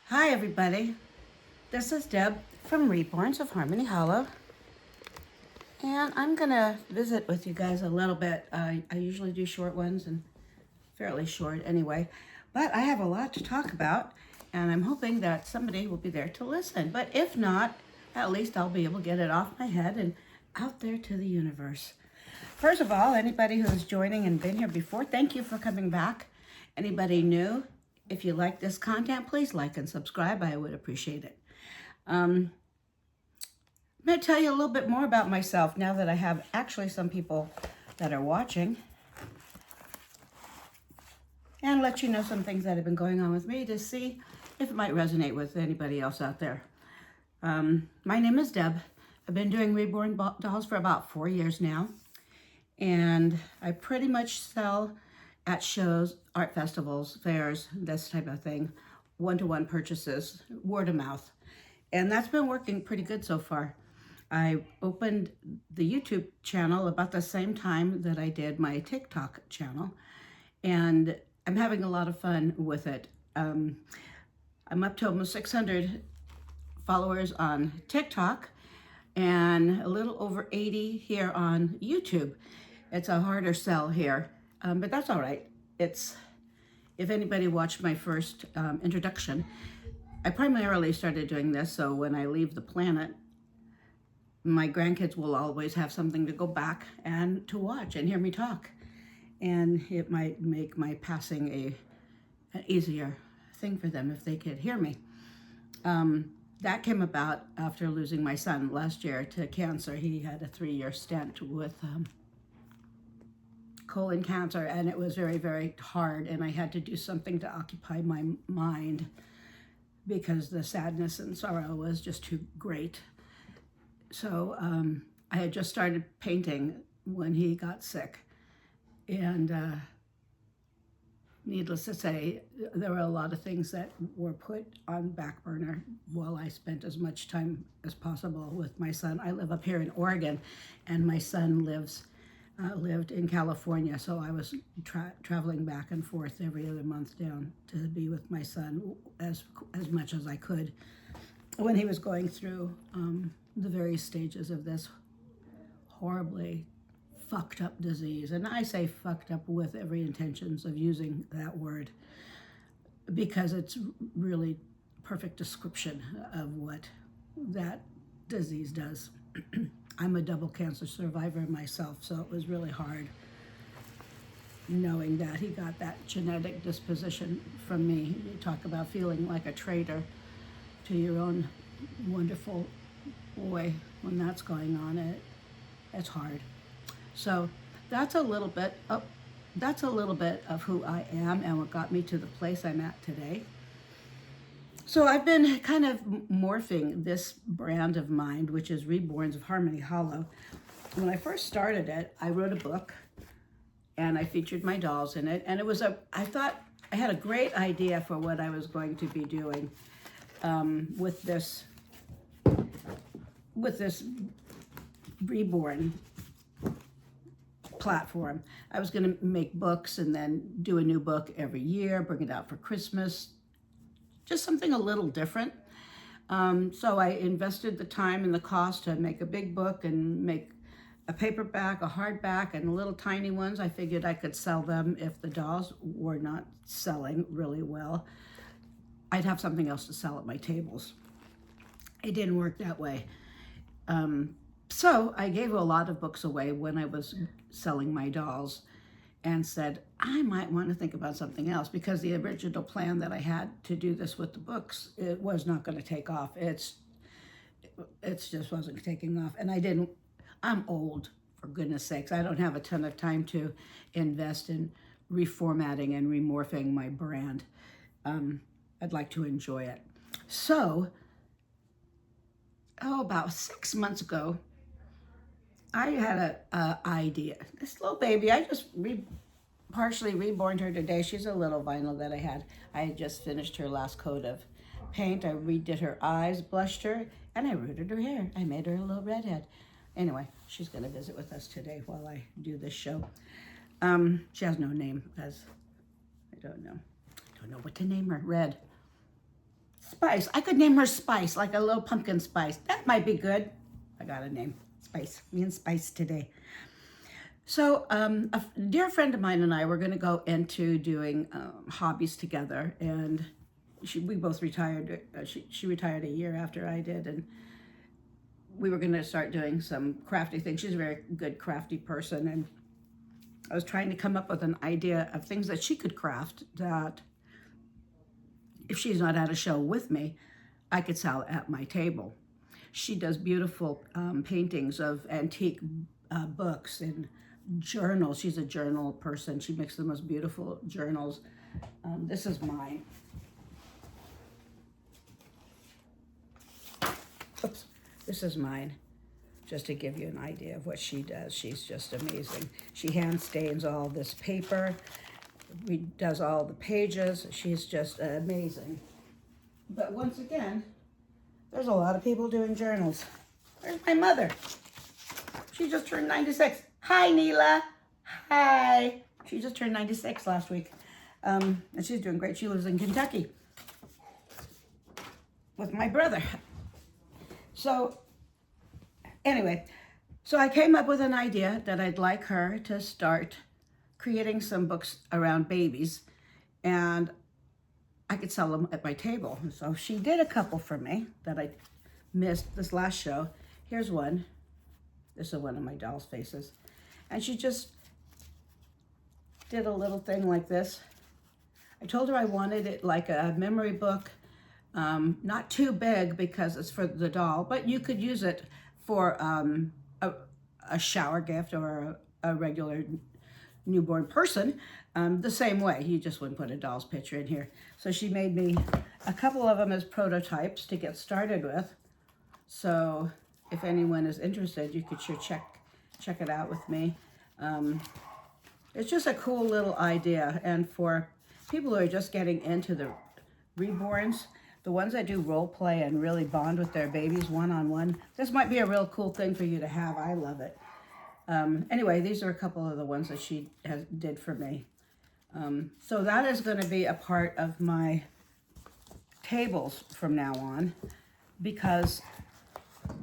Hi everybody, this is Deb from Reborns of Harmony Hollow, and I'm gonna visit with you guys a little bit. I usually do short ones and fairly short anyway, but I have a lot to talk about and I'm hoping that somebody will be there to listen. But if not, at least I'll be able to get it off my head and out there to the universe. First of all, anybody who's joining and been here before, thank you for coming back. Anybody new, if you like this content, please like and subscribe. I would appreciate it. I'm going to tell you a little bit more about myself now that I have actually some people that are watching, and let you know some things that have been going on with me to see if it might resonate with anybody else out there. My name is Deb. I've been doing Reborn dolls for about 4 years now, and I pretty much sell at shows, art festivals, fairs, this type of thing, one-to-one purchases, word of mouth. And that's been working pretty good so far. I opened the YouTube channel about the same time that I did my TikTok channel, and I'm having a lot of fun with it. I'm up to almost 600 followers on TikTok and a little over 80 here on YouTube. It's a harder sell here, but that's all right. If anybody watched my first introduction, I primarily started doing this so when I leave the planet, my grandkids will always have something to go back and to watch and hear me talk. And it might make my passing an easier thing for them if they could hear me. That came about after losing my son last year to cancer. He had a 3-year stent with colon cancer, and it was very, very hard, and I had to do something to occupy my mind because the sadness and sorrow was just too great. So I had just started painting when he got sick, and needless to say, there were a lot of things that were put on back burner while I spent as much time as possible with my son. I live up here in Oregon, and my son lived in California, so I was traveling back and forth every other month down to be with my son as much as I could when he was going through the various stages of this horribly fucked up disease. And I say fucked up with every intentions of using that word because it's really perfect description of what that disease does. I'm a double cancer survivor myself, so it was really hard knowing that he got that genetic disposition from me. You talk about feeling like a traitor to your own wonderful boy when that's going on. It's hard. So that's a little bit of who I am and what got me to the place I'm at today. So I've been kind of morphing this brand of mine, which is Reborns of Harmony Hollow. When I first started it, I wrote a book and I featured my dolls in it. And I thought I had a great idea for what I was going to be doing with this Reborn platform. I was going to make books and then do a new book every year, bring it out for Christmas, just something a little different. So I invested the time and the cost to make a big book and make a paperback, a hardback, and little tiny ones. I figured I could sell them if the dolls were not selling really well. I'd have something else to sell at my tables. It didn't work that way. So I gave a lot of books away when I was selling my dolls and said, I might want to think about something else because the original plan that I had to do this with the books, it was not going to take off. It just wasn't taking off. And I'm old, for goodness sakes. I don't have a ton of time to invest in reformatting and remorphing my brand. I'd like to enjoy it. So, about 6 months ago, I had an idea. This little baby, I just partially reborn her today. She's a little vinyl that I had. I had just finished her last coat of paint. I redid her eyes, blushed her, and I rooted her hair. I made her a little redhead. Anyway, she's going to visit with us today while I do this show. She has no name, as I don't know what to name her. Red. Spice. I could name her Spice, like a little pumpkin spice. That might be good. I got a name. Spice. Me and Spice today. So a dear friend of mine and I were going to go into doing hobbies together, and we both retired. She retired a year after I did, and we were going to start doing some crafty things. She's a very good crafty person, and I was trying to come up with an idea of things that she could craft that if she's not at a show with me, I could sell at my table. She does beautiful paintings of antique books and journals. She's a journal person. She makes the most beautiful journals. This is mine. Oops, this is mine. Just to give you an idea of what she does. She's just amazing. She hand stains all this paper. Does all the pages. She's just amazing. But once again, there's a lot of people doing journals. Where's my mother? She just turned 96. Hi, Neela. Hi. She just turned 96 last week. And she's doing great. She lives in Kentucky with my brother. So anyway, so I came up with an idea that I'd like her to start creating some books around babies, and I could sell them at my table. So she did a couple for me that I missed this last show. Here's one. This is one of my doll's faces. And she just did a little thing like this. I told her I wanted it like a memory book, not too big because it's for the doll, but you could use it for a shower gift or a regular newborn person, the same way. You just wouldn't put a doll's picture in here. So she made me a couple of them as prototypes to get started with. So if anyone is interested, you could sure check it out with me. It's just a cool little idea. And for people who are just getting into the reborns, the ones that do role play and really bond with their babies one-on-one, this might be a real cool thing for you to have. I love it. Anyway, these are a couple of the ones that she did for me. So that is going to be a part of my tables from now on, because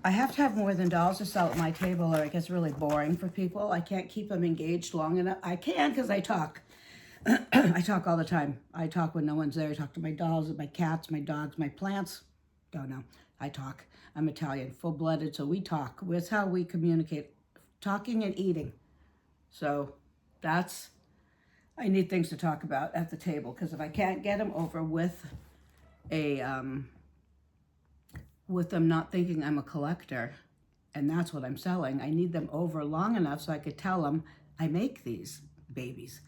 I have to have more than dolls to sell at my table or it gets really boring for people. I can't keep them engaged long enough. I can because I talk. I talk all the time. I talk when no one's there. I talk to my dolls, my cats, my dogs, my plants. Don't know. I talk. I'm Italian, full-blooded, so we talk. That's how we communicate. Talking and eating. So I need things to talk about at the table, because if I can't get them over with with them not thinking I'm a collector and that's what I'm selling, I need them over long enough so I could tell them I make these babies.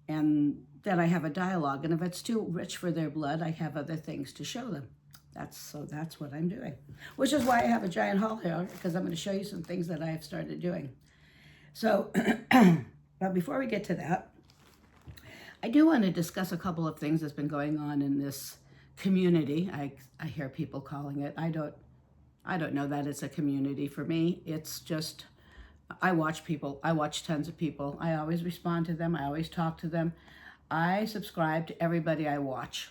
And then I have a dialogue, and if it's too rich for their blood, I have other things to show them. That's what I'm doing, which is why I have a giant haul here, because I'm going to show you some things that I have started doing. So, but before we get to that, I do want to discuss a couple of things that's been going on in this community. I hear people calling it. I don't know that it's a community. For me, it's just, I watch people. I watch tons of people. I always respond to them. I always talk to them. I subscribe to everybody I watch.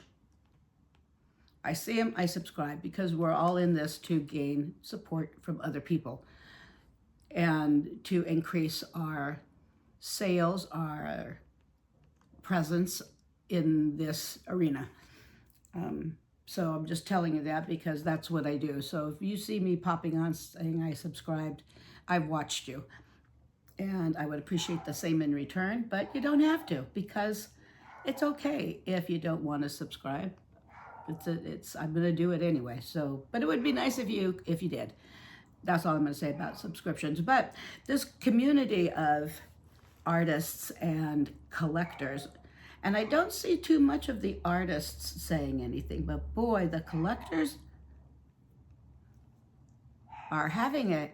I see them, I subscribe, because we're all in this to gain support from other people and to increase our sales, our presence in this arena. So I'm just telling you that because that's what I do. So if you see me popping on saying I subscribed, I've watched you. And I would appreciate the same in return, but you don't have to, because it's okay if you don't want to subscribe. I'm going to do it anyway. So, but it would be nice if you did. That's all I'm going to say about subscriptions. But this community of artists and collectors, and I don't see too much of the artists saying anything, but boy, the collectors are having a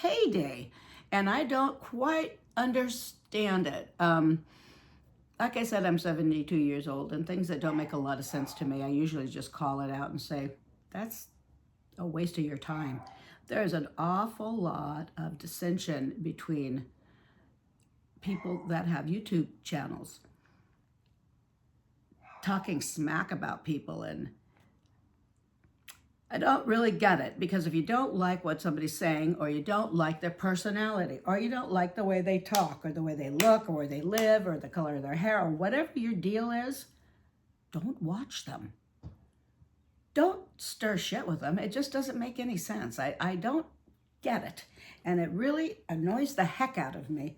heyday, and I don't quite understand it. Like I said, I'm 72 years old, and things that don't make a lot of sense to me, I usually just call it out and say, that's a waste of your time. There's an awful lot of dissension between people that have YouTube channels, talking smack about people and I don't really get it, because if you don't like what somebody's saying, or you don't like their personality, or you don't like the way they talk, or the way they look, or where they live, or the color of their hair, or whatever your deal is, don't watch them. Don't stir shit with them. It just doesn't make any sense. I don't get it. And it really annoys the heck out of me.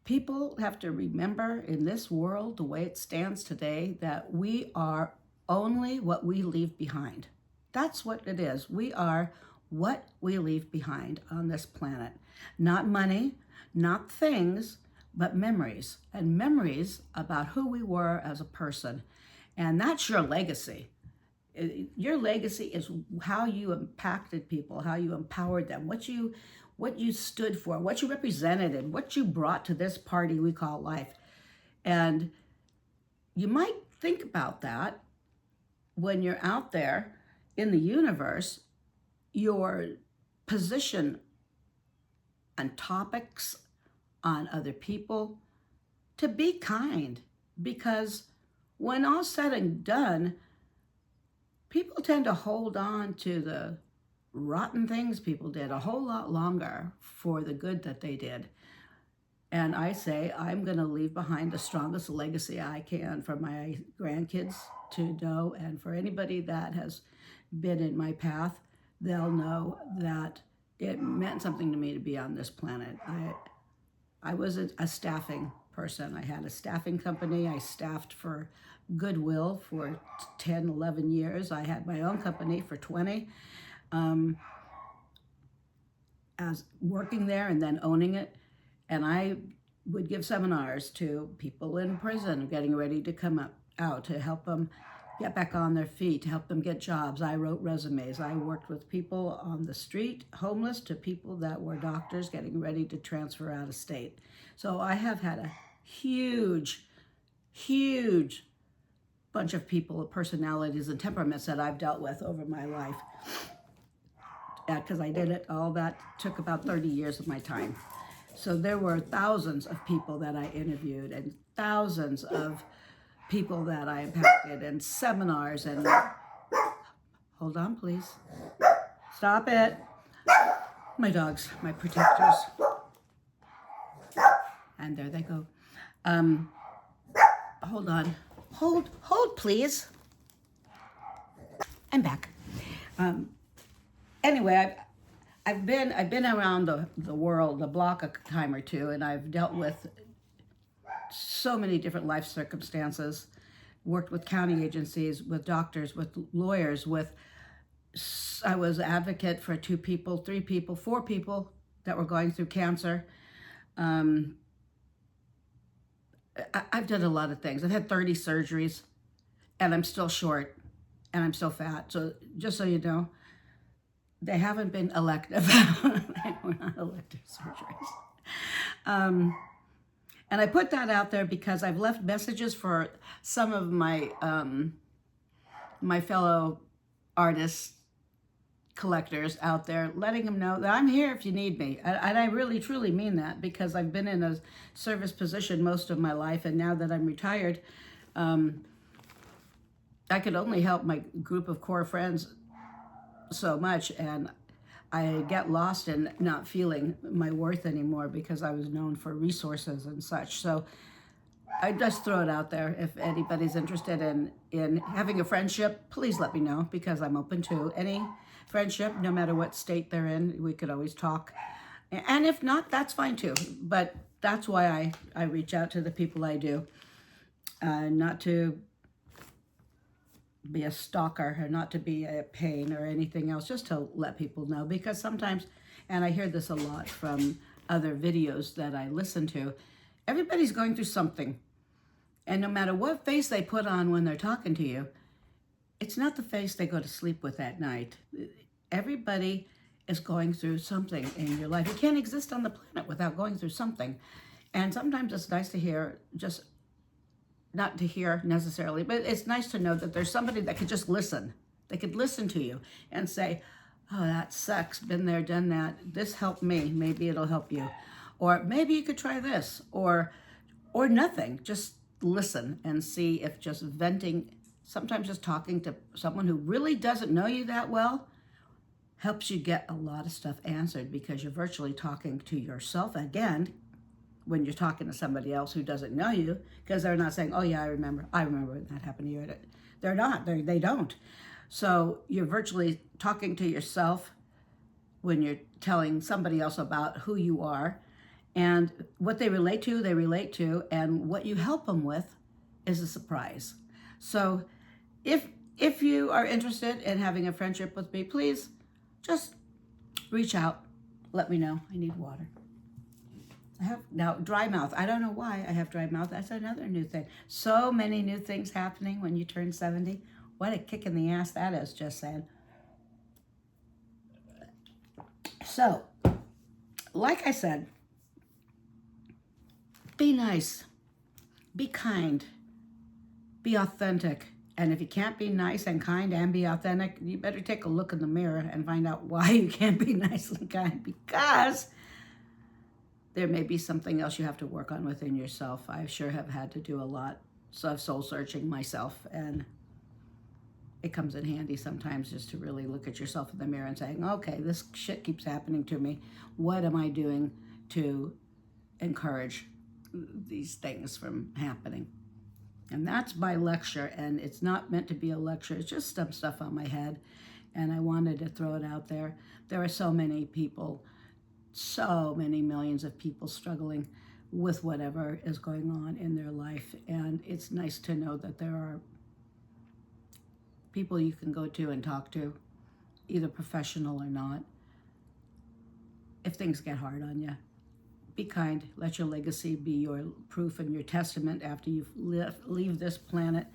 People have to remember in this world, the way it stands today, that we are only what we leave behind. That's what it is. We are what we leave behind on this planet. Not money, not things, but memories. And memories about who we were as a person. And that's your legacy. Your legacy is how you impacted people, how you empowered them, what you stood for, what you represented, what you brought to this party we call life. And you might think about that when you're out there in the universe, your position on topics, on other people, to be kind. Because when all's said and done, people tend to hold on to the rotten things people did a whole lot longer for the good that they did. And I say, I'm going to leave behind the strongest legacy I can for my grandkids to know. And for anybody that has been in my path, they'll know that it meant something to me to be on this planet. I was a staffing person. I had a staffing company. I staffed for Goodwill for 10, 11 years. I had my own company for 20. As working there and then owning it. And I would give seminars to people in prison getting ready to come out to help them get back on their feet, to help them get jobs. I wrote resumes. I worked with people on the street, homeless, to people that were doctors getting ready to transfer out of state. So I have had a huge, huge bunch of people, personalities, and temperaments that I've dealt with over my life. Because I did it, all that took about 30 years of my time. So there were thousands of people that I interviewed, and thousands of people that I impacted, and seminars, and hold on, please. Stop it. My dogs, my protectors. And there they go. Hold on. Hold, please. I'm back. Anyway, I've been around the world, the block a time or two, and I've dealt with so many different life circumstances, worked with county agencies, with doctors, with lawyers, I was advocate for 2 people, 3 people, 4 people that were going through cancer. I've done a lot of things. I've had 30 surgeries, and I'm still short, and I'm still fat. So just so you know, they haven't been elective. They were not elective surgeries. And I put that out there because I've left messages for some of my my fellow artists, collectors out there, letting them know that I'm here if you need me. And I really, truly mean that, because I've been in a service position most of my life, and now that I'm retired, I could only help my group of core friends so much, and I get lost in not feeling my worth anymore because I was known for resources and such. So I just throw it out there. If anybody's interested in having a friendship, please let me know, because I'm open to any friendship, no matter what state they're in. We could always talk. And if not, that's fine too. But that's why I reach out to the people I do, not to be a stalker, or not to be a pain or anything else, just to let people know. Because sometimes, and I hear this a lot from other videos that I listen to, everybody's going through something. And no matter what face they put on when they're talking to you, it's not the face they go to sleep with at night. Everybody is going through something in your life. You can't exist on the planet without going through something. And sometimes it's nice to hear, just not to hear necessarily, but it's nice to know that there's somebody that could just listen. They could listen to you and say, oh, that sucks, been there, done that. This helped me, maybe it'll help you. Or maybe you could try this, or nothing. Just listen and see if just venting Sometimes just talking to someone who really doesn't know you that well helps you get a lot of stuff answered, because you're virtually talking to yourself again when you're talking to somebody else who doesn't know you, because they're not saying, oh yeah, I remember when that happened to you. They're not, they don't. So you're virtually talking to yourself when you're telling somebody else about who you are, and what they relate to, and what you help them with is a surprise. So if you are interested in having a friendship with me, please just reach out. Let me know. I need water. I have now dry mouth. I don't know why I have dry mouth. That's another new thing. So many new things happening when you turn 70. What a kick in the ass that is, just saying. So, like I said, be nice, be kind, be authentic. And if you can't be nice and kind and be authentic, you better take a look in the mirror and find out why you can't be nice and kind, because there may be something else you have to work on within yourself. I sure have had to do a lot of soul searching myself, and it comes in handy sometimes just to really look at yourself in the mirror and saying, okay, this shit keeps happening to me. What am I doing to encourage these things from happening? And that's my lecture, and it's not meant to be a lecture. It's just some stuff on my head, and I wanted to throw it out there. There are so many people, so many millions of people struggling with whatever is going on in their life, and it's nice to know that there are people you can go to and talk to, either professional or not, if things get hard on you. Be kind. Let your legacy be your proof and your testament after you leave this planet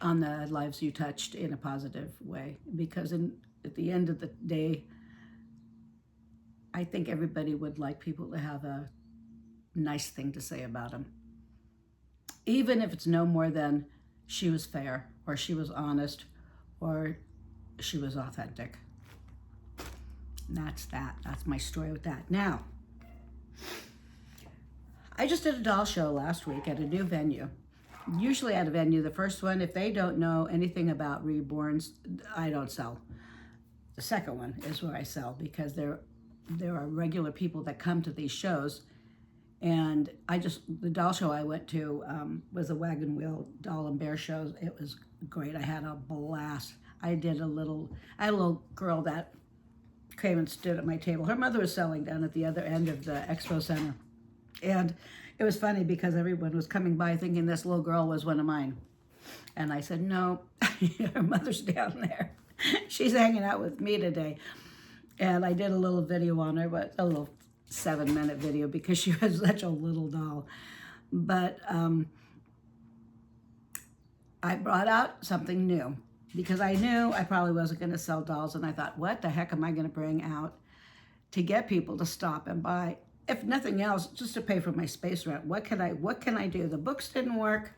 on the lives you touched in a positive way. Because at the end of the day, I think everybody would like people to have a nice thing to say about them. Even if it's no more than she was fair, or she was honest, or she was authentic. And that's that. That's my story with that. Now, I just did a doll show last week at a new venue. Usually at a venue, the first one, if they don't know anything about reborns, I don't sell. The second one is where I sell, because there are regular people that come to these shows. And the doll show I went to was a Wagon Wheel Doll and Bear show. It was great. I had a blast. I had a little girl that came and stood at my table. Her mother was selling down at the other end of the expo center. And it was funny because everyone was coming by thinking this little girl was one of mine. And I said, no, her mother's down there. She's hanging out with me today. And I did a little video on her, but a little 7-minute video, because she was such a little doll. But I brought out something new, because I knew I probably wasn't going to sell dolls. And I thought, what the heck am I going to bring out to get people to stop and buy? If nothing else, just to pay for my space rent. What can I do? The books didn't work,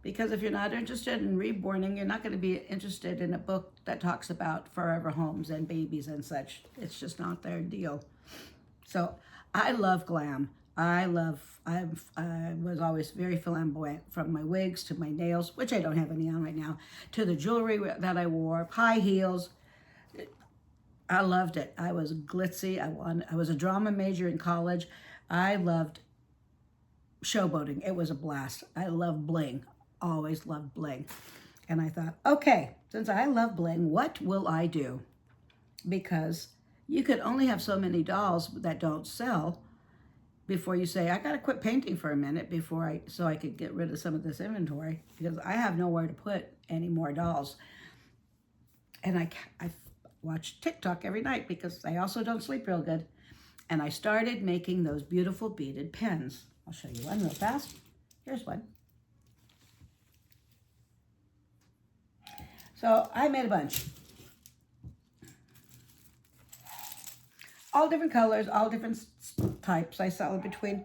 because if you're not interested in reborning, you're not going to be interested in a book that talks about forever homes and babies and such. It's just not their deal. So I love glam. I was always very flamboyant, from my wigs to my nails, which I don't have any on right now, to the jewelry that I wore, high heels. I loved it. I was glitzy. I was a drama major in college. I loved showboating. It was a blast. I love bling. Always loved bling. And I thought, okay, since I love bling, what will I do? Because you could only have so many dolls that don't sell before you say, I got to quit painting for a minute so I could get rid of some of this inventory, because I have nowhere to put any more dolls. And I watch TikTok every night, because I also don't sleep real good. And I started making those beautiful beaded pens. I'll show you one real fast. Here's one. So I made a bunch. All different colors, all different types. I sell between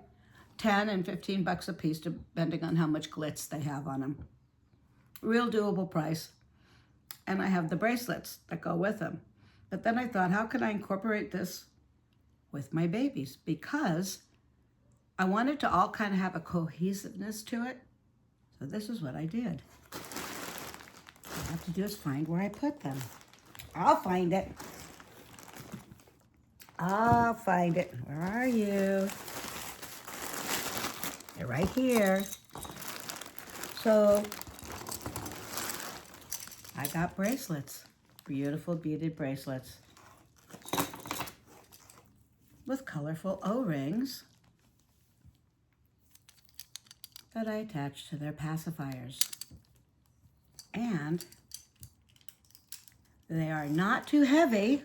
10 and 15 bucks a piece, depending on how much glitz they have on them. Real doable price. And I have the bracelets that go with them. But then I thought, how can I incorporate this with my babies? Because I wanted to all kind of have a cohesiveness to it. So this is what I did. I have to do is find where I put them. I'll find it. I'll find it. Where are you? They're right here. So I got bracelets, beautiful beaded bracelets with colorful O-rings that I attached to their pacifiers. And they are not too heavy.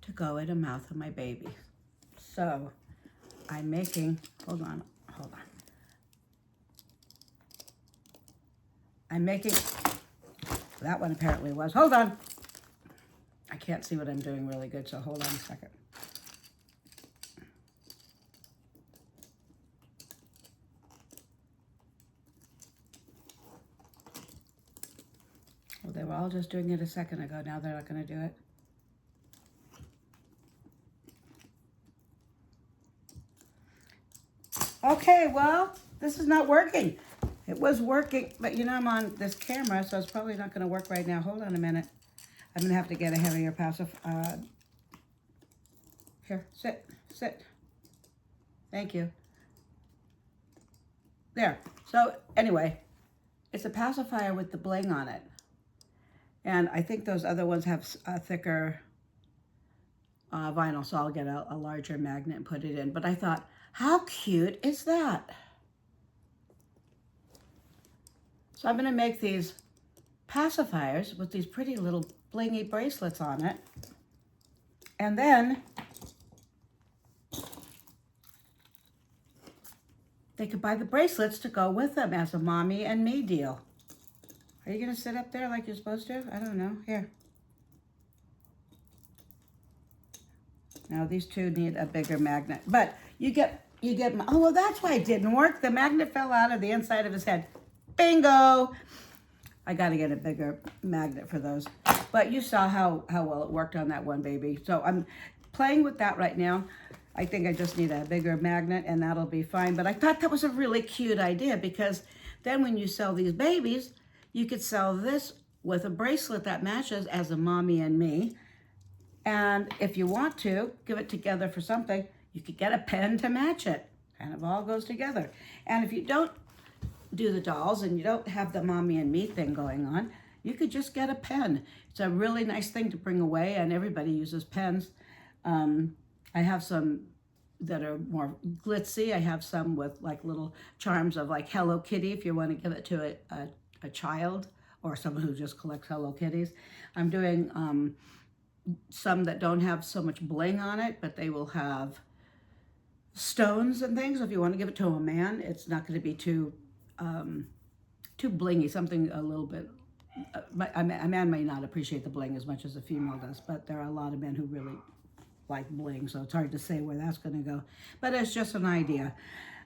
To go in the mouth of my baby. So I'm making, hold on. I'm making, that one apparently was, hold on. I can't see what I'm doing really good, so hold on a second. Well, they were all just doing it a second ago. Now they're not going to do it. Okay, well, this is not working. It was working, but you know I'm on this camera, so it's probably not going to work right now. Hold on a minute. I'm going to have to get a heavier pacifier. Here, sit. Thank you. There. So anyway, it's a pacifier with the bling on it. And I think those other ones have a thicker vinyl, so I'll get a larger magnet and put it in. But I thought, how cute is that? So I'm going to make these pacifiers with these pretty little blingy bracelets on it. And then they could buy the bracelets to go with them as a mommy and me deal. Are you going to sit up there like you're supposed to? I don't know. Here. Now these two need a bigger magnet. But you get, oh, well, that's why it didn't work. The magnet fell out of the inside of his head. Bingo! I got to get a bigger magnet for those. But you saw how well it worked on that one baby. So I'm playing with that right now. I think I just need a bigger magnet and that'll be fine. But I thought that was a really cute idea because then when you sell these babies, you could sell this with a bracelet that matches as a mommy and me. And if you want to give it together for something, you could get a pen to match it. And it all goes together. And if you don't do the dolls and you don't have the mommy and me thing going on, you could just get a pen. It's a really nice thing to bring away, and everybody uses pens. I have some that are more glitzy. I have some with like little charms of like Hello Kitty if you want to give it to a child or someone who just collects Hello Kitties. I'm doing some that don't have so much bling on it, but they will have stones and things. If you want to give it to a man, it's not going to be too blingy, something a little bit, a man may not appreciate the bling as much as a female does, but there are a lot of men who really like bling, so it's hard to say where that's going to go, but it's just an idea.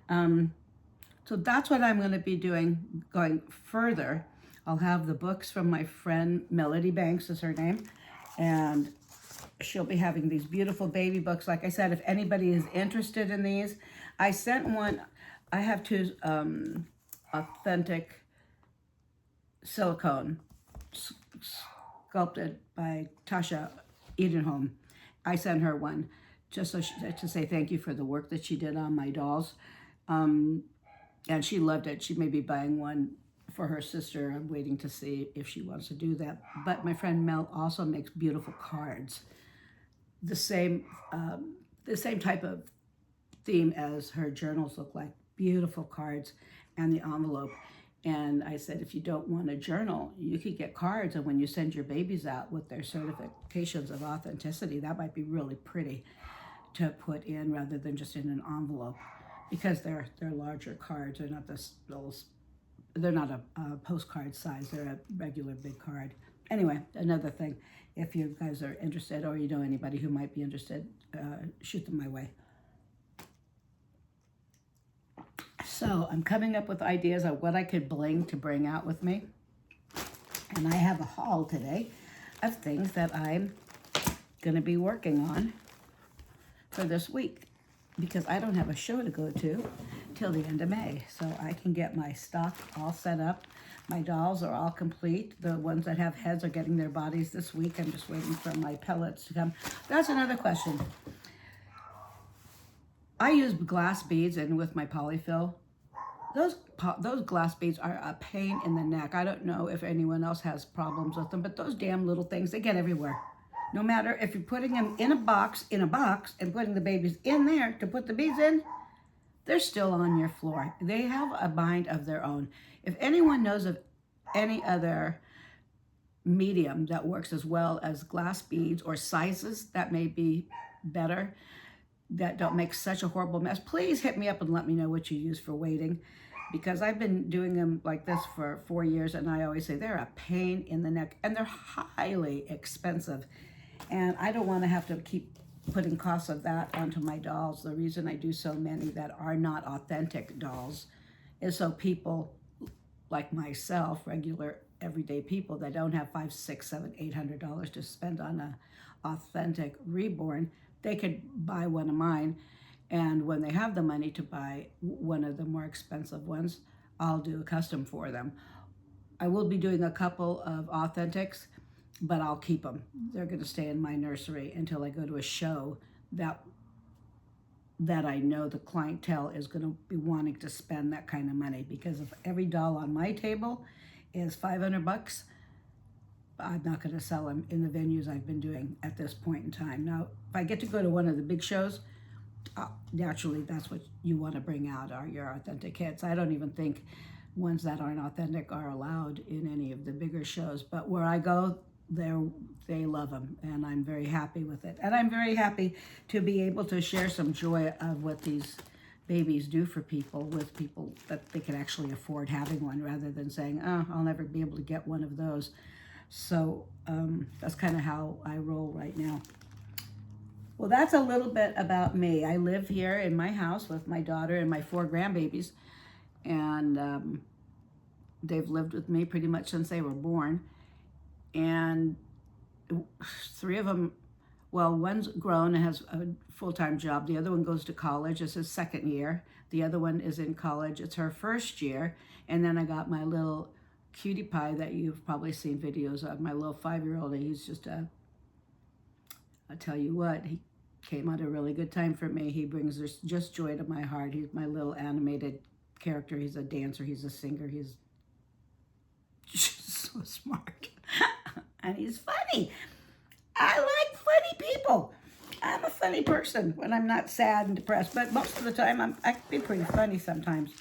So that's what I'm going to be doing going further. I'll have the books from my friend Melody Banks is her name, and she'll be having these beautiful baby books. Like I said, if anybody is interested in these, I sent one. I have two authentic silicone sculpted by Tasha Edenholm. I sent her one just so to say thank you for the work that she did on my dolls. And she loved it. She may be buying one for her sister. I'm waiting to see if she wants to do that. But my friend Mel also makes beautiful cards. The same type of theme as her journals look like. Beautiful cards and the envelope. And I said, if you don't want a journal, you could get cards, and when you send your babies out with their certifications of authenticity, that might be really pretty to put in rather than just in an envelope, because they're larger cards. They're not this little, they're not a postcard size. They're a regular big card. Anyway, another thing, if you guys are interested or you know anybody who might be interested, shoot them my way. So I'm coming up with ideas of what I could bling to bring out with me. And I have a haul today of things that I'm going to be working on for this week. because I don't have a show to go to till the end of May. So I can get my stock all set up. My dolls are all complete. The ones that have heads are getting their bodies this week. I'm just waiting for my pellets to come. That's another question. I use glass beads, and with my polyfill, those glass beads are a pain in the neck. I don't know if anyone else has problems with them, but those damn little things, they get everywhere. No matter if you're putting them in a box, and putting the babies in there to put the beads in, they're still on your floor. They have a mind of their own. If anyone knows of any other medium that works as well as glass beads, or sizes that may be better, that don't make such a horrible mess, please hit me up and let me know what you use for weighting, because I've been doing them like this for 4 years, and I always say they're a pain in the neck, and they're highly expensive, and I don't want to have to keep putting costs of that onto my dolls. The reason I do so many that are not authentic dolls is so people like myself, regular everyday people that don't have $500, $600, $700, $800 to spend on a authentic reborn, they could buy one of mine, and when they have the money to buy one of the more expensive ones, I'll do a custom for them. I will be doing a couple of authentics, but I'll keep them. They're going to stay in my nursery until I go to a show that I know the clientele is going to be wanting to spend that kind of money, because if every doll on my table is $500, I'm not going to sell them in the venues I've been doing at this point in time. Now, if I get to go to one of the big shows, naturally that's what you want to bring out, are your authentic hits. I don't even think ones that aren't authentic are allowed in any of the bigger shows, but where I go, they love them, and I'm very happy with it. And I'm very happy to be able to share some joy of what these babies do for people, with people that they can actually afford having one, rather than saying, oh, I'll never be able to get one of those. So that's kind of how I roll right now. Well, that's a little bit about me. I live here in my house with my daughter and my 4 grandbabies, and they've lived with me pretty much since they were born. And 3 of them, well, one's grown and has a full-time job. The other one goes to college. It's his 2nd year. The other one is in college. It's her 1st year. And then I got my little cutie pie that you've probably seen videos of, my little 5-year-old. He's just I'll tell you what, he came at a really good time for me. He brings just joy to my heart. He's my little animated character. He's a dancer. He's a singer. He's just so smart. And he's funny. I like funny people. I'm a funny person when I'm not sad and depressed, but most of the time I can be pretty funny sometimes.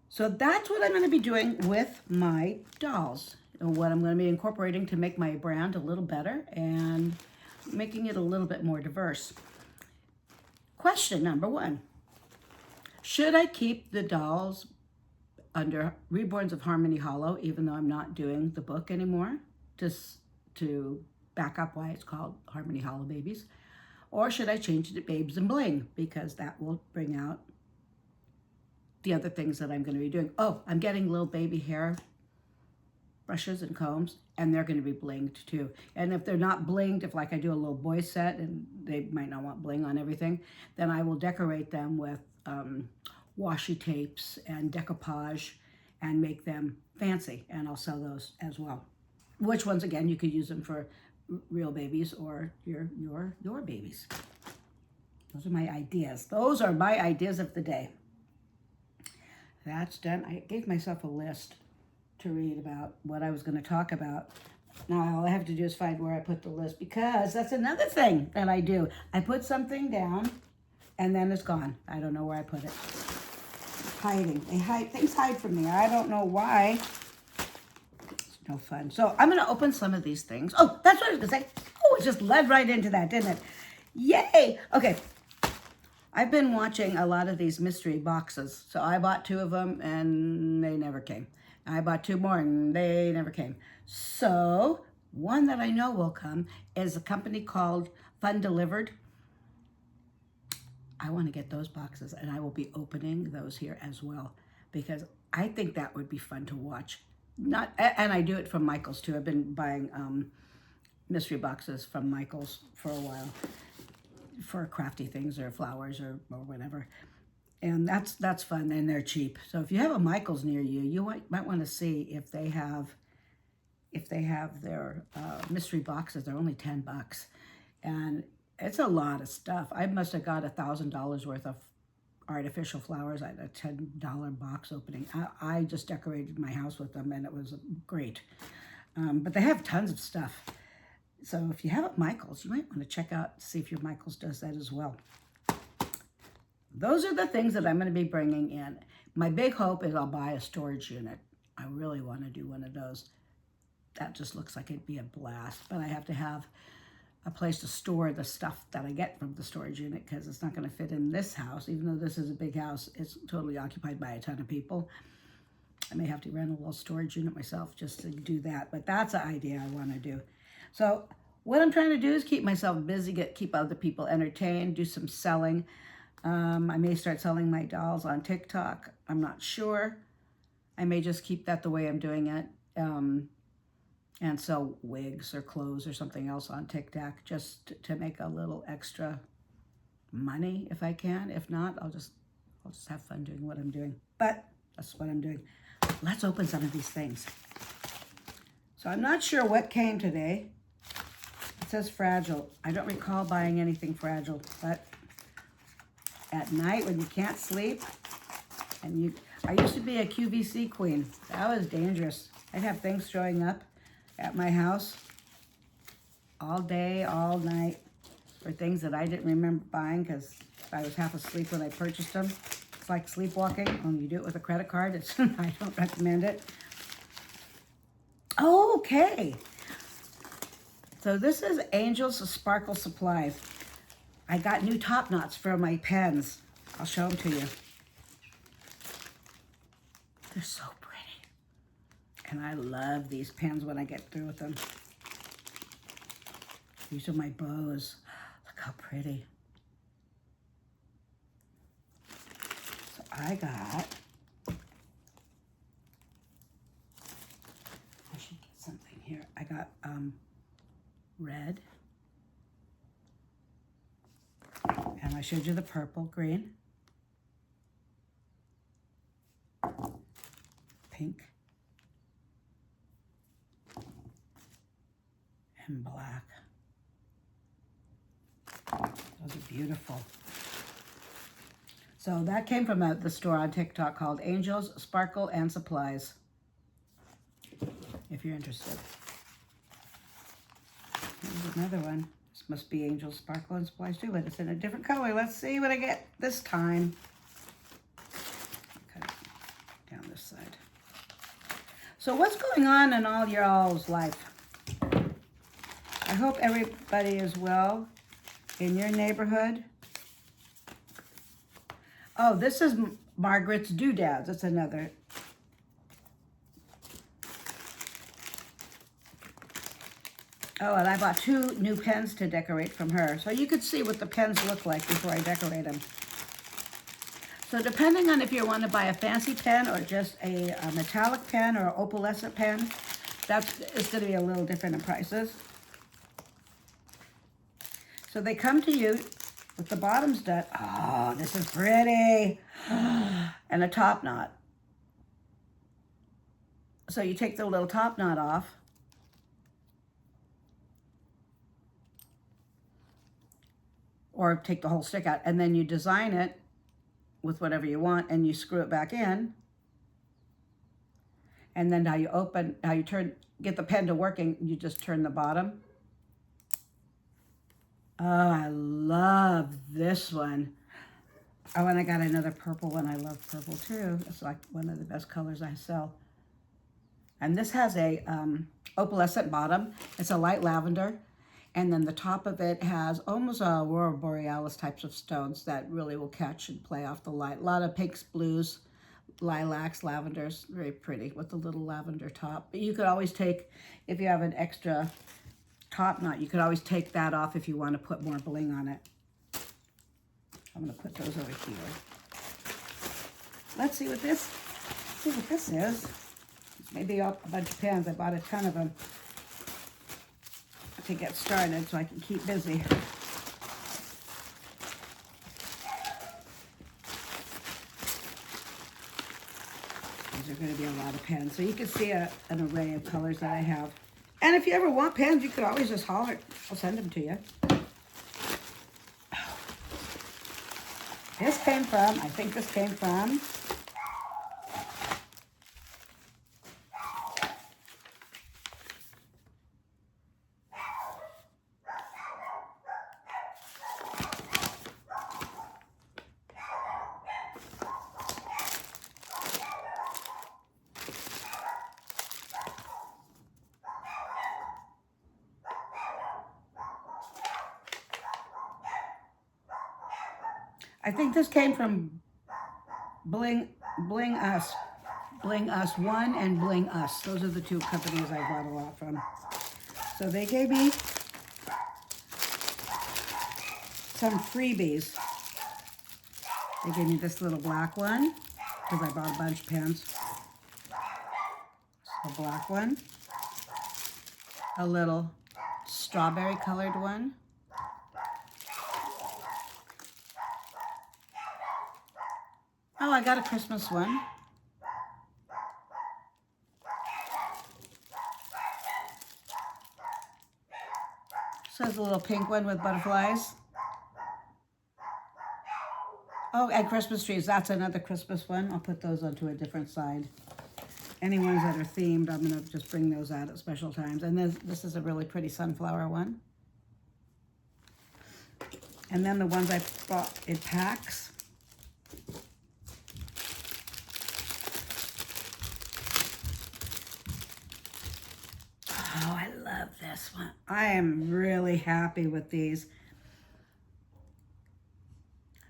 So that's what I'm going to be doing with my dolls, and what I'm going to be incorporating to make my brand a little better and making it a little bit more diverse. Question number 1. Should I keep the dolls under Reborns of Harmony Hollow, even though I'm not doing the book anymore, just to back up why it's called Harmony Hollow Babies? Or should I change it to Babes and Bling, because that will bring out the other things that I'm going to be doing? Oh, I'm getting little baby hair brushes and combs, and they're going to be blinged too. And if they're not blinged, if like I do a little boy set and they might not want bling on everything, then I will decorate them with washi tapes and decoupage and make them fancy, and I'll sell those as well. Which, once again, you could use them for real babies or your babies. Those are my ideas. Those are my ideas of the day. That's done. I gave myself a list to read about what I was going to talk about. Now all I have to do is find where I put the list, because that's another thing that I do. I put something down and then it's gone. I don't know where I put it. Hiding. Things hide from me. I don't know why. It's no fun. So I'm going to open some of these things. Oh, that's what I was going to say. Oh, it just led right into that, didn't it? Yay! Okay. I've been watching a lot of these mystery boxes. So I bought 2 of them and they never came. I bought 2 more and they never came. So one that I know will come is a company called Fun Delivered. I want to get those boxes, and I will be opening those here as well, because I think that would be fun to watch. And I do it from Michaels too. I've been buying mystery boxes from Michaels for a while. for crafty things or flowers or whatever. And that's fun, and they're cheap. So if you have a Michaels near you, you might want to see if they have their mystery boxes. They're only $10, and it's a lot of stuff. I must have got $1,000 worth of artificial flowers at a $10 box opening. I just decorated my house with them, and it was great. But they have tons of stuff. So if you have at Michaels, you might want to check out, see if your Michaels does that as well. Those are the things that I'm going to be bringing in. My big hope is I'll buy a storage unit. I really want to do one of those. That just looks like it'd be a blast. But I have to have a place to store the stuff that I get from the storage unit, because it's not going to fit in this house. Even though this is a big house, it's totally occupied by a ton of people. I may have to rent a little storage unit myself just to do that. But that's an idea I want to do. So what I'm trying to do is keep myself busy, keep other people entertained, do some selling. I may start selling my dolls on TikTok. I'm not sure. I may just keep that the way I'm doing it. And sell wigs or clothes or something else on TikTok just to make a little extra money if I can. If not, I'll just have fun doing what I'm doing. But that's what I'm doing. Let's open some of these things. So I'm not sure what came today. It says fragile. I don't recall buying anything fragile, but at night when you can't sleep, and I used to be a QVC queen. That was dangerous. I'd have things showing up at my house all day, all night, for things that I didn't remember buying because I was half asleep when I purchased them. It's like sleepwalking. When you do it with a credit card, I don't recommend it. Okay. So this is Angels Sparkle Supply. I got new top knots for my pens. I'll show them to you. They're so pretty. And I love these pens when I get through with them. These are my bows. Look how pretty. So I should get something here. I got red. And I showed you the purple, green, pink, and black. Those are beautiful. So that came from the store on TikTok called Angels Sparkle and Supplies, if you're interested. Here's another one. This must be Angels Sparkle and Supplies too, but it's in a different color. Let's see what I get this time. Cut it down this side. So what's going on in all your all's life? I hope everybody is well in your neighborhood. Oh, this is Margaret's Doodads. It's another. Oh, and I bought 2 new pens to decorate from her. So you could see what the pens look like before I decorate them. So depending on if you want to buy a fancy pen or just a metallic pen or an opalescent pen, it's going to be a little different in prices. So they come to you with the bottoms done. Oh, this is pretty. And a top knot. So you take the little top knot off. Or take the whole stick out, and then you design it with whatever you want, and you screw it back in. And then get the pen to working, you just turn the bottom. Oh, I love this one. Oh, and I got another purple one. I love purple too. It's like one of the best colors I sell. And this has a opalescent bottom. It's a light lavender. And then the top of it has almost a Aurora Borealis types of stones that really will catch and play off the light. A lot of pinks, blues, lilacs, lavenders. Very pretty with the little lavender top. But you could always take, if you have an extra top knot, you could always take that off if you want to put more bling on it. I'm going to put those over here. Let's see what this is. Maybe a bunch of pens. I bought a ton of them to get started so I can keep busy. These are going to be a lot of pens. So you can see an array of colors that I have. And if you ever want pens, you could always just holler. I'll send them to you. This came from, I think this came from Bling Us. Bling Us 1 and Bling Us. Those are the two companies I bought a lot from. So they gave me some freebies. They gave me this little black one, because I bought a bunch of pens. A black one. A little strawberry colored one. Oh, I got a Christmas one. So there's a little pink one with butterflies. Oh, and Christmas trees. That's another Christmas one. I'll put those onto a different side. Any ones that are themed, I'm going to just bring those out at special times. And this is a really pretty sunflower one. And then the ones I bought in packs. Oh, I love this one. I am really happy with these.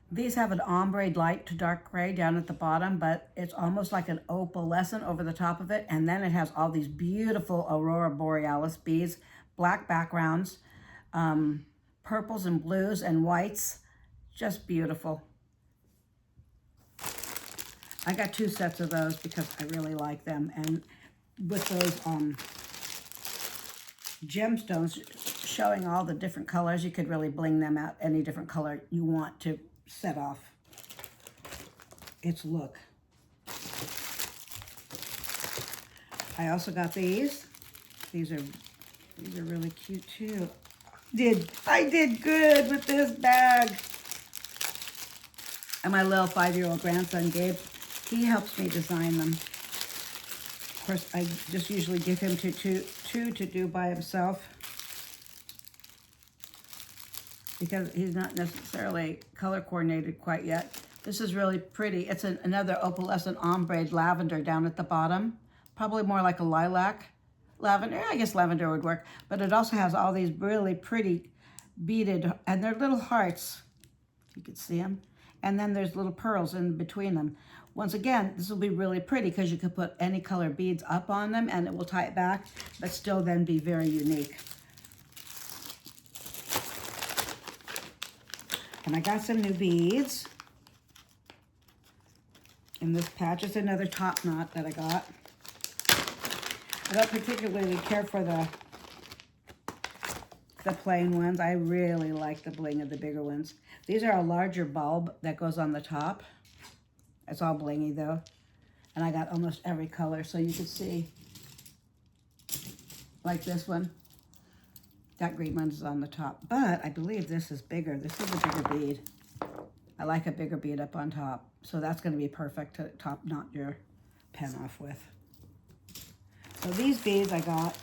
These have an ombre light to dark gray down at the bottom, but it's almost like an opalescent over the top of it. And then it has all these beautiful Aurora Borealis beads, black backgrounds, purples and blues and whites. Just beautiful. I got 2 sets of those because I really like them. And with those gemstones showing all the different colors, you could really bling them out any different color you want to set off its look. I also got these. These are really cute too. I did good with this bag. And my little 5-year-old grandson Gabe, he helps me design them. Of course, I just usually give him two to do by himself, because he's not necessarily color coordinated quite yet. This is really pretty. It's another opalescent ombre lavender down at the bottom. Probably more like a lilac lavender. I guess lavender would work. But it also has all these really pretty beaded, and they're little hearts. You can see them. And then there's little pearls in between them. Once again, this will be really pretty because you can put any color beads up on them and it will tie it back, but still then be very unique. And I got some new beads. And this patch is another top knot that I got. I don't particularly care for the plain ones. I really like the bling of the bigger ones. These are a larger bulb that goes on the top. It's all blingy though. And I got almost every color, so you can see. Like this one. That green one is on the top. But I believe this is bigger. This is a bigger bead. I like a bigger bead up on top. So that's going to be perfect to top knot your pen off with. So these beads I got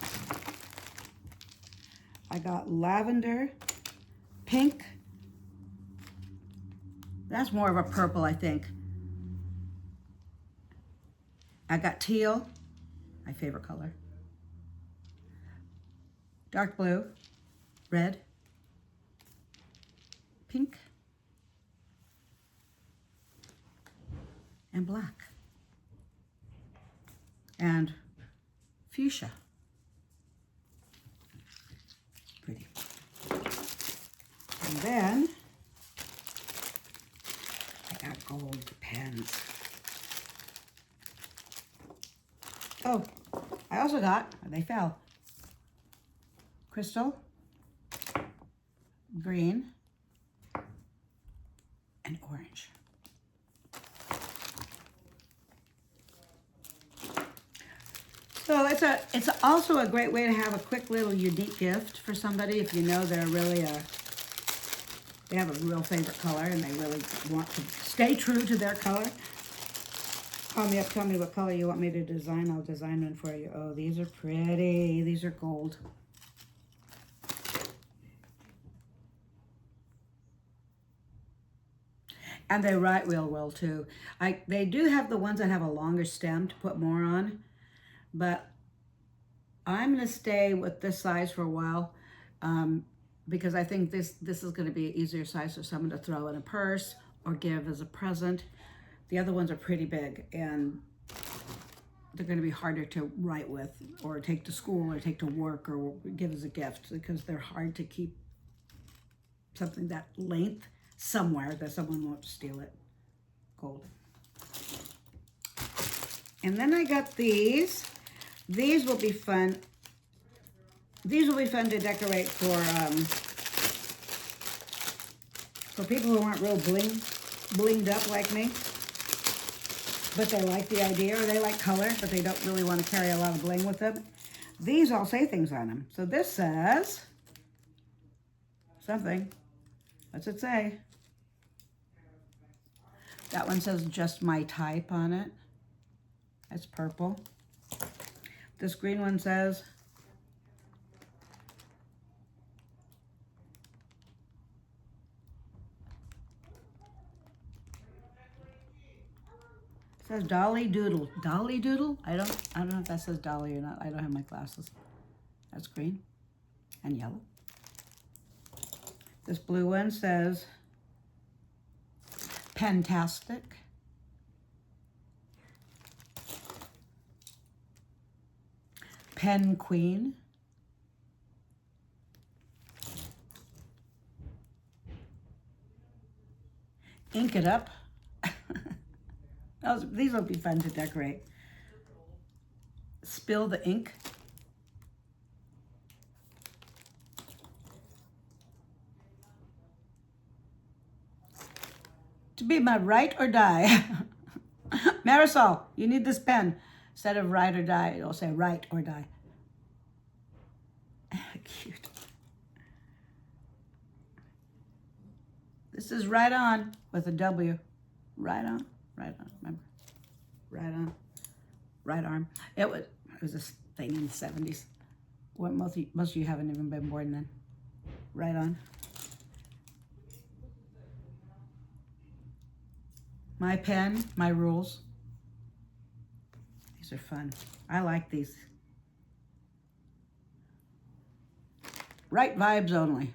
lavender, pink. That's more of a purple, I think. I got teal, my favorite color. Dark blue, red, pink, and black. And fuchsia. Pretty. And then I got gold pens. Oh, I also got, they fell, crystal, green, and orange. So it's also a great way to have a quick little unique gift for somebody if you know they're really they have a real favorite color and they really want to stay true to their color. Call me up, tell me what color you want me to design. I'll design one for you. Oh, these are pretty. These are gold. And they write real well too. They do have the ones that have a longer stem to put more on, but I'm gonna stay with this size for a while because I think this is gonna be an easier size for someone to throw in a purse or give as a present. The other ones are pretty big and they're gonna be harder to write with or take to school or take to work or give as a gift because they're hard to keep something that length somewhere that someone won't steal it. Gold. And then I got these. These will be fun. These will be fun to decorate for people who aren't real blinged up like me, but they like the idea or they like color, but they don't really want to carry a lot of bling with them. These all say things on them. So this says something. What's it say? That one says just my type on it. That's purple. This green one says Dolly Doodle. Dolly Doodle? I don't know if that says Dolly or not. I don't have my glasses. That's green and yellow. This blue one says Pentastic. Pen Queen. Ink It Up. These will be fun to decorate. Spill the Ink. To be my write or die. Marisol, you need this pen. Instead of write or die, it'll say write or die. Cute. This is right on with a W. Right on, remember? Right on, right arm. It was this thing in the 70s. What most of you haven't even been born then. Right on. My pen, my rules. These are fun. I like these. Right vibes only.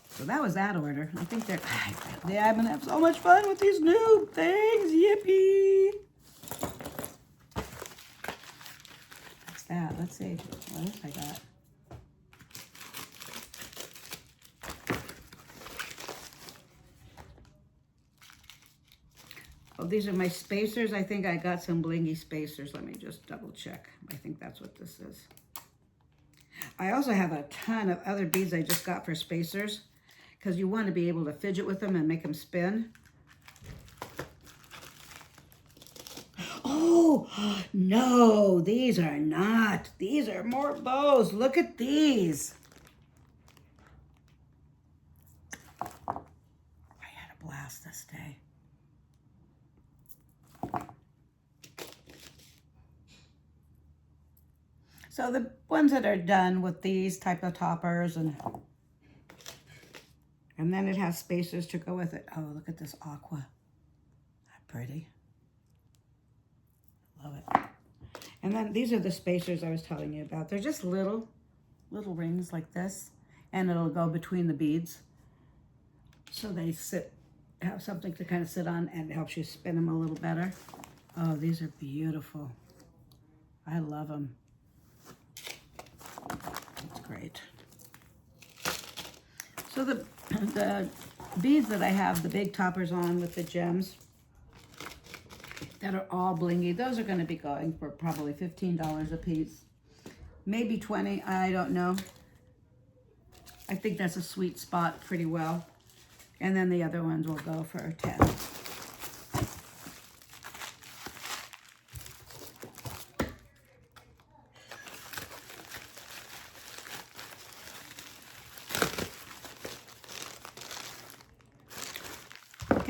So that was that order. I think I'm gonna have so much fun with these new things. Yippee! What's that? Let's see. What else I got? Oh, these are my spacers. I think I got some blingy spacers. Let me just double check. I think that's what this is. I also have a ton of other beads I just got for spacers because you want to be able to fidget with them and make them spin. Oh, no, these are not. These are more bows. Look at these. I had a blast this day. So the ones that are done with these type of toppers and then it has spacers to go with it. Oh, look at this aqua. That pretty. Love it. And then these are the spacers I was telling you about. They're just little rings like this, and it'll go between the beads. So they have something to kind of sit on, and it helps you spin them a little better. Oh, these are beautiful. I love them. That's great. So the beads that I have, the big toppers on with the gems that are all blingy, those are going to be going for probably $15 a piece. Maybe 20, I don't know. I think that's a sweet spot pretty well. And then the other ones will go for 10.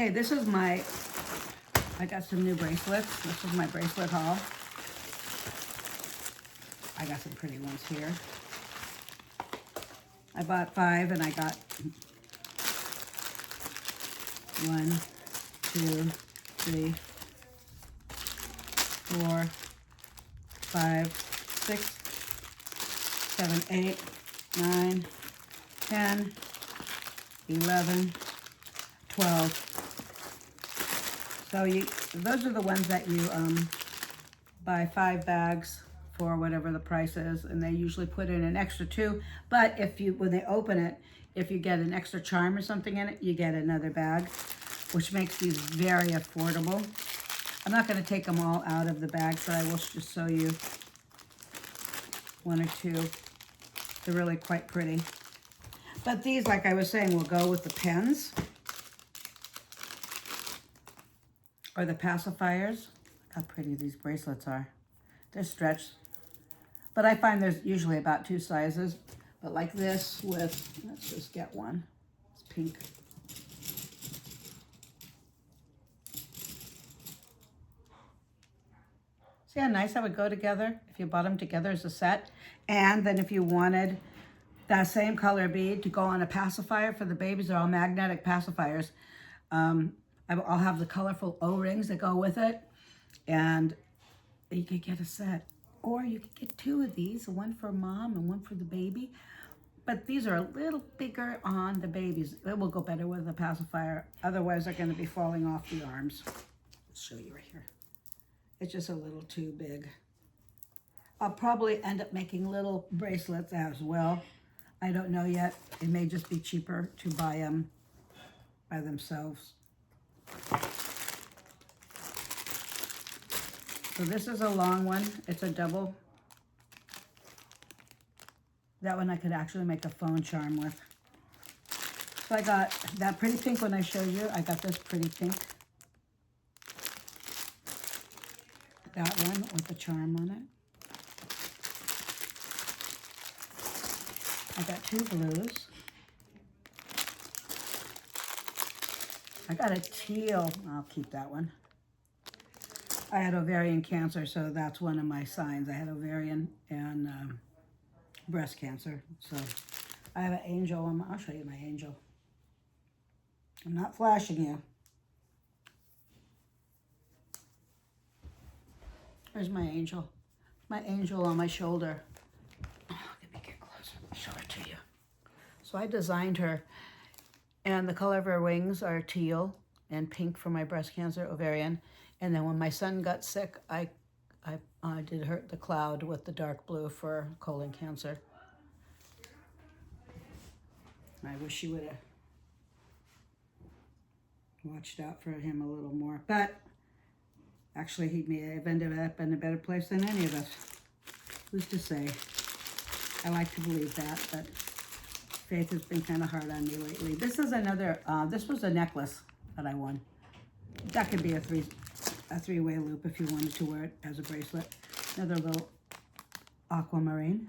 Okay, this is my, I got some new bracelets. This is my bracelet haul. I got some pretty ones here. I bought 5 and I got 1, 2, 3, 4, 5, 6, 7, 8, 9, 10, 11, 12. So those are the ones that you buy 5 bags for whatever the price is, and they usually put in an extra 2. But when they open it, if you get an extra charm or something in it, you get another bag, which makes these very affordable. I'm not going to take them all out of the bag, but I will just show you 1 or 2. They're really quite pretty. But these, like I was saying, will go with the pens or the pacifiers. Look how pretty these bracelets are. They're stretched. But I find there's usually about 2 sizes. But like this with, let's just get one. It's pink. See how nice that would go together if you bought them together as a set? And then if you wanted that same color bead to go on a pacifier for the babies, they're all magnetic pacifiers. I'll have the colorful O-rings that go with it. And you could get a set. Or you could get 2 of these, one for mom and one for the baby. But these are a little bigger on the babies. It will go better with a pacifier. Otherwise, they're going to be falling off the arms. I'll show you right here. It's just a little too big. I'll probably end up making little bracelets as well. I don't know yet. It may just be cheaper to buy them by themselves. So this is a long one. It's a double. That one I could actually make a phone charm with. So I got that pretty pink one I showed you. I got this pretty pink. That one with the charm on it. I got 2 blues. I got a teal. I'll keep that one. I had ovarian cancer, so that's one of my signs. I had ovarian and breast cancer. So I have an angel. I'll show you my angel. I'm not flashing you. There's my angel. My angel on my shoulder. Oh, let me get closer. Let me show it to you. So I designed her, and the color of her wings are teal and pink for my breast cancer, ovarian. And then when my son got sick, I did the cloud with the dark blue for colon cancer. I wish she would have watched out for him a little more. But actually, he may have ended up in a better place than any of us. Who's to say? I like to believe that, but faith has been kind of hard on me lately. This is another, this was a necklace that I won. That could be a three-way loop if you wanted to wear it as a bracelet. Another little aquamarine.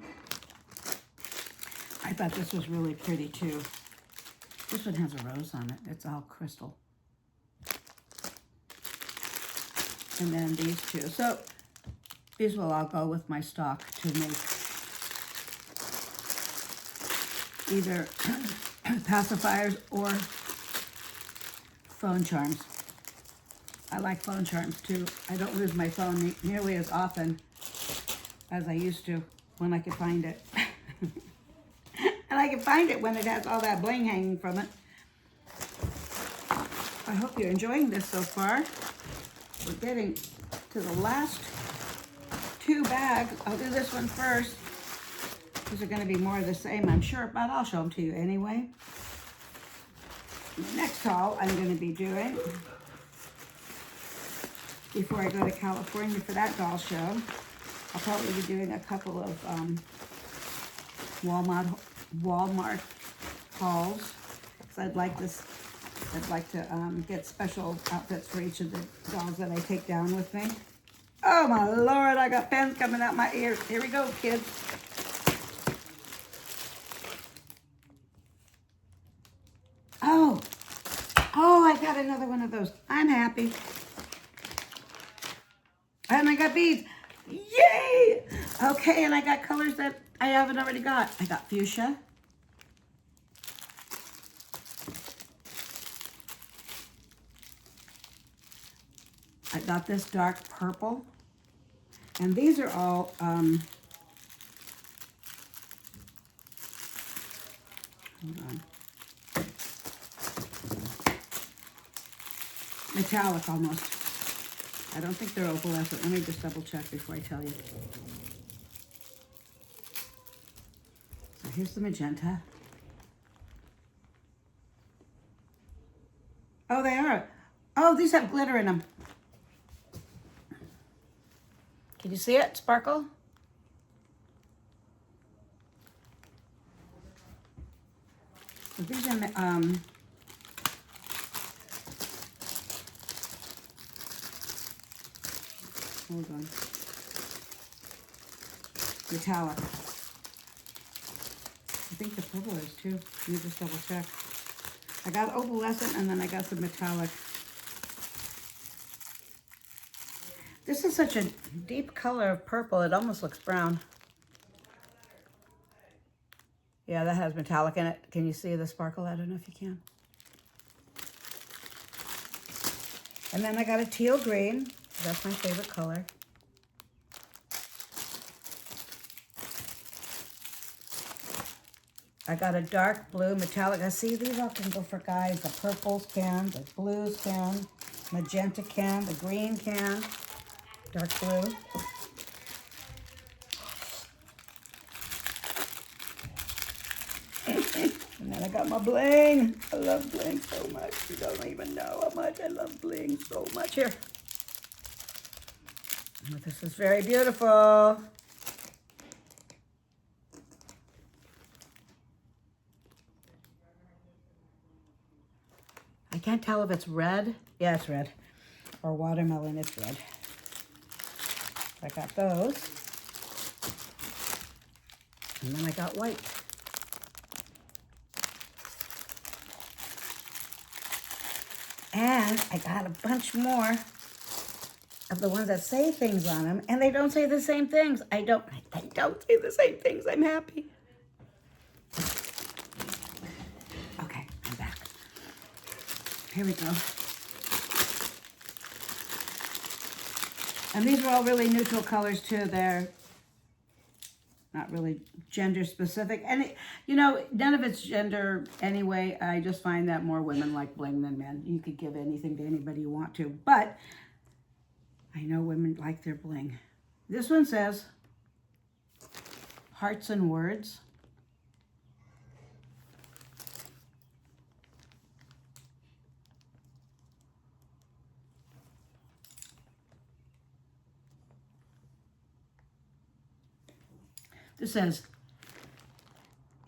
I thought this was really pretty too. This one has a rose on it. It's all crystal. And then these 2. So these will all go with my stock to make either pacifiers or phone charms. I like phone charms too. I don't lose my phone nearly as often as I used to when I could find it. And I can find it when it has all that bling hanging from it. I hope you're enjoying this so far. We're getting to the last 2 bags. I'll do this one first. These are going to be more of the same, I'm sure, but I'll show them to you anyway. The next haul I'm going to be doing, before I go to California for that doll show, I'll probably be doing a couple of Walmart hauls, because I'd like to get special outfits for each of the dolls that I take down with me. Oh my Lord, I got pens coming out my ears. Here we go, kids. Oh, I got another another one of those. I'm happy. And I got beads. Yay! Okay, and I got colors that I haven't already got. I got fuchsia. I got this dark purple. And these are all, hold on. Metallic almost. I don't think they're opalescent. Let me just double check before I tell you. So here's the magenta. Oh, they are. Oh, these have glitter in them. Can you see it? Sparkle? So these are, hold on. Metallic. I think the purple is too. Let me just double check. I got opalescent and then I got the metallic. This is such a deep color of purple, it almost looks brown. Yeah, that has metallic in it. Can you see the sparkle? I don't know if you can. And then I got a teal green. That's my favorite color. I got a dark blue metallic. I see these all can go for guys. The purples can, the blues can, magenta can, the green can, dark blue. And then I got my bling. I love bling so much. You don't even know how much I love bling so much. Here. Oh, this is very beautiful. I can't tell if it's red. Yeah, it's red. Or watermelon, it's red. I got those. And then I got white. And I got a bunch more of the ones that say things on them, and they don't say the same things. They don't say the same things. I'm happy. Okay, I'm back. Here we go. And these are all really neutral colors too. They're not really gender specific. And you know, none of it's gender anyway. I just find that more women like bling than men. You could give anything to anybody you want to, but I know women like their bling. This one says, hearts and words. This says,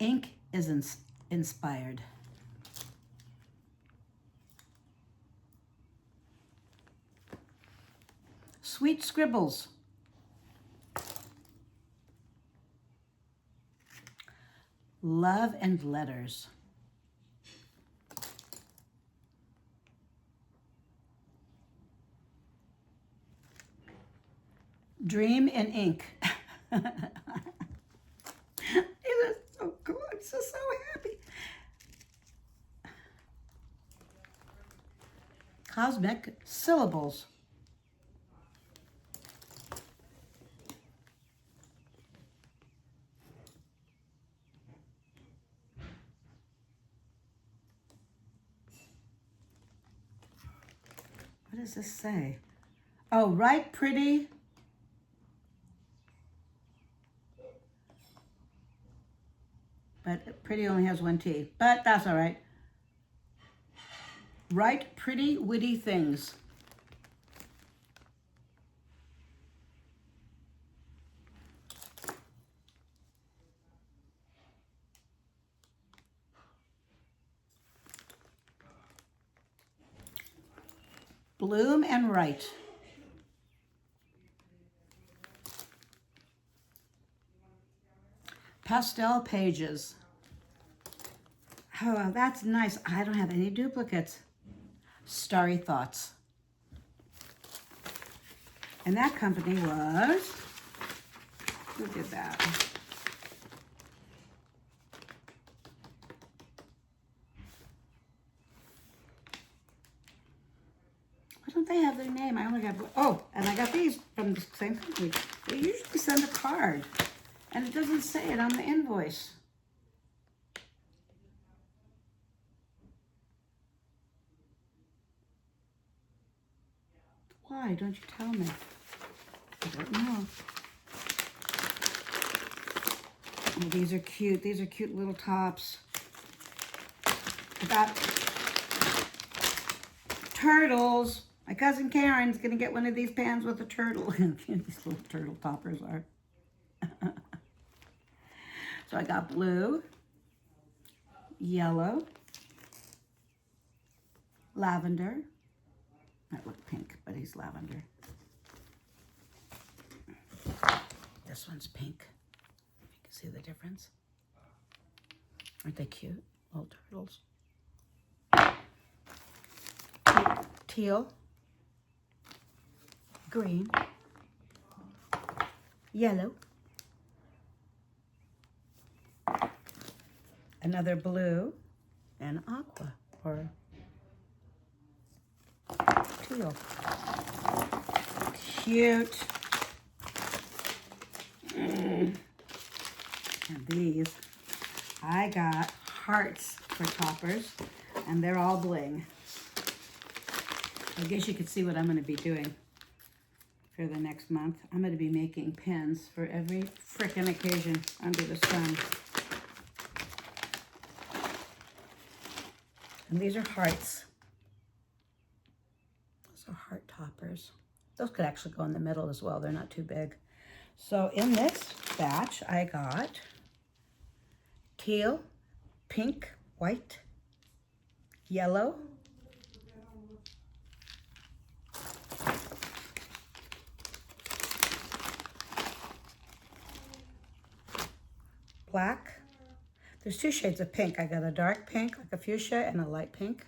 ink is inspired. Sweet scribbles. Love and letters. Dream in ink. It is so cool. I'm so happy. Cosmic syllables. What does this say? Oh, write pretty. But pretty only has one T, but that's all right. Write pretty, witty things. Bloom and write. Pastel pages. Oh, that's nice. I don't have any duplicates. Starry Thoughts. And that company was, who did that? Why don't they have their name? I only got, oh, and I got these from the same company. They usually send a card, and it doesn't say it on the invoice. Why don't you tell me? I don't know. Oh, these are cute. These are cute little tops. I got turtles. My cousin Karen's gonna get one of these pans with a turtle. These little turtle toppers are. So I got blue, yellow, lavender. Might look pink, but he's lavender. This one's pink. You can see the difference. Aren't they cute? Little turtles. Teal, green, yellow, another blue, and aqua, or teal. Cute. And these, I got hearts for toppers, and they're all bling. I guess you could see what I'm going to be doing for the next month. I'm going to be making pins for every frickin' occasion under the sun. And these are hearts. Those are heart toppers. Those could actually go in the middle as well. They're not too big. So in this batch, I got teal, pink, white, yellow, black. There's two shades of pink. I got a dark pink, like a fuchsia, and a light pink.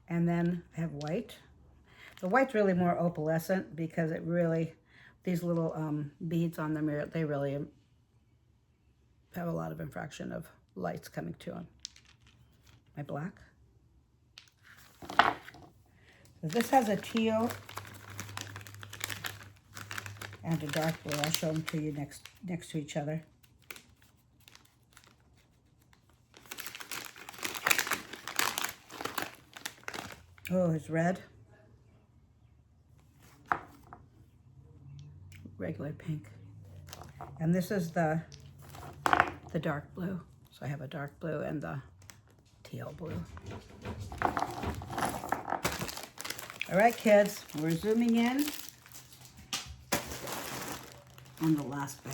And then I have white. The white's really more opalescent because it really, these little beads on them, they really have a lot of infraction of lights coming to them. My black. So this has a teal and a dark blue. I'll show them to you next to each other. Oh, it's red. Regular pink. And this is the dark blue. So I have a dark blue and the teal blue. All right, kids, we're zooming in on the last bag.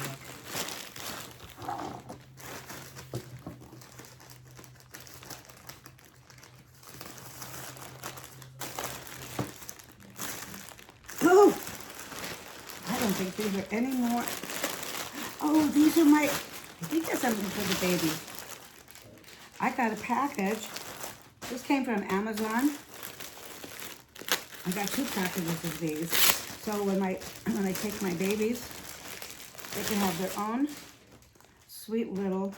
Oh, I don't think these are any more. Oh, these are I think there's something for the baby. I got a package. This came from Amazon. I got 2 packages of these. So when I take my babies, they can have their own sweet little.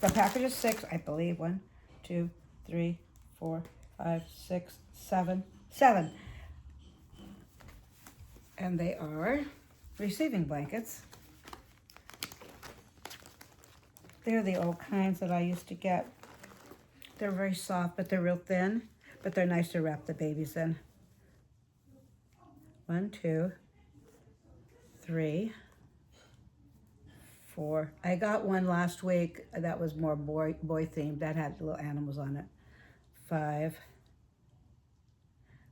The package is 6, I believe. 1, 2, 3, 4, 5, 6, 7. 7. And they are receiving blankets. They're the old kinds that I used to get. They're very soft, but they're real thin, but they're nice to wrap the babies in. 1, 2, 3, 4. I got one last week that was more boy themed. That had little animals on it. 5.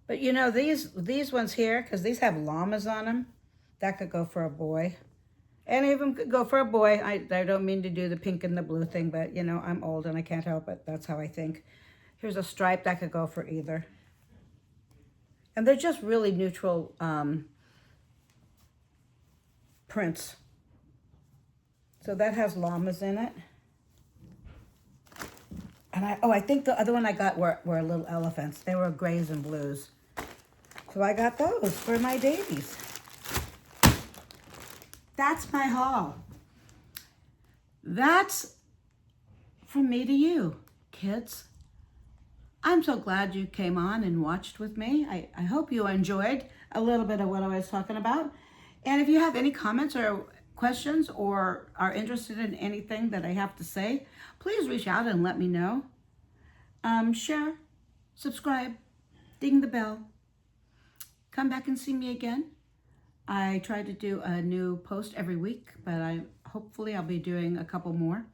But you know, these ones here, because these have llamas on them, that could go for a boy. Any of them could go for a boy. I don't mean to do the pink and the blue thing, but you know, I'm old and I can't help it. That's how I think. Here's a stripe that could go for either. And they're just really neutral prints. So that has llamas in it. And I think the other one I got were little elephants. They were grays and blues. So I got those for my babies. That's my haul. That's from me to you, kids. I'm so glad you came on and watched with me. I hope you enjoyed a little bit of what I was talking about. And if you have any comments or questions or are interested in anything that I have to say, please reach out and let me know. Share, subscribe, ding the bell. Come back and see me again. I try to do a new post every week, but hopefully I'll be doing a couple more.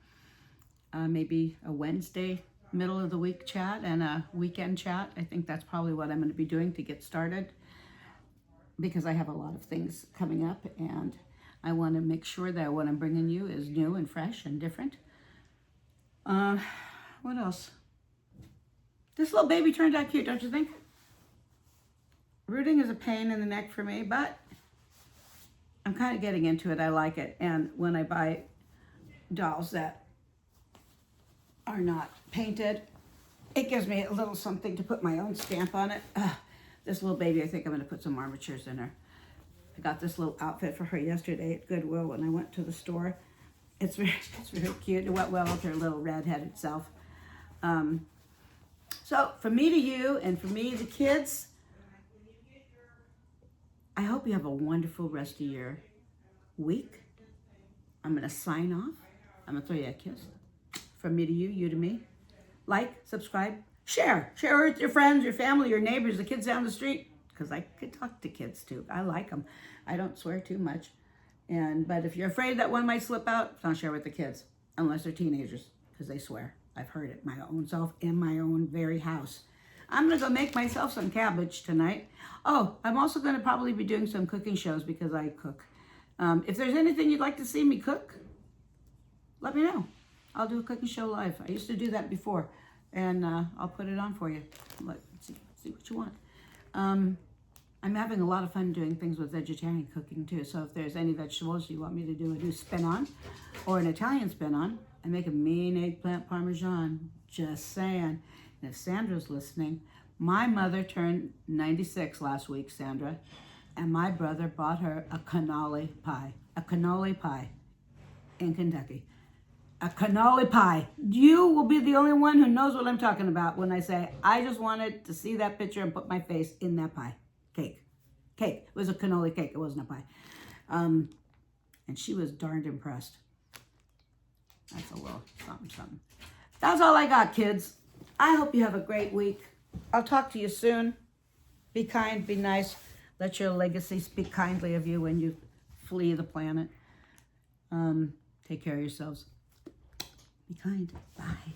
Maybe a Wednesday middle of the week chat and a weekend chat. I think that's probably what I'm going to be doing to get started, because I have a lot of things coming up and I want to make sure that what I'm bringing you is new and fresh and different. What else? This little baby turned out cute, don't you think? Rooting is a pain in the neck for me, but I'm kind of getting into it. I like it. And when I buy dolls that are not painted, it gives me a little something to put my own stamp on it. This little baby, I think I'm going to put some armatures in her. I got this little outfit for her yesterday at Goodwill when I went to the store. It's very cute. It went well with her little red-headed self. So from me to you and from me to the kids, I hope you have a wonderful rest of your week. I'm going to sign off. I'm going to throw you a kiss. From me to you, you to me. Like, subscribe, share. Share with your friends, your family, your neighbors, the kids down the street. Because I could talk to kids too. I like them. I don't swear too much. But if you're afraid that one might slip out, don't share with the kids. Unless they're teenagers. Because they swear. I've heard it my own self in my own very house. I'm going to go make myself some cabbage tonight. Oh, I'm also going to probably be doing some cooking shows because I cook. If there's anything you'd like to see me cook, let me know. I'll do a cooking show live. I used to do that before, and I'll put it on for you. Let's see what you want. I'm having a lot of fun doing things with vegetarian cooking too. So if there's any vegetables you want me to do a new spin on, or an Italian spin on, I make a mean eggplant parmesan. Just saying. And if Sandra's listening, my mother turned 96 last week, Sandra, and my brother bought her a cannoli pie in Kentucky. A cannoli pie. You will be the only one who knows what I'm talking about when I say, I just wanted to see that picture and put my face in that pie. Cake. It was a cannoli cake. It wasn't a pie. And she was darned impressed. That's a little something. That's all I got, kids. I hope you have a great week. I'll talk to you soon. Be kind, be nice. Let your legacy speak kindly of you when you flee the planet. Take care of yourselves. Be kind. Bye.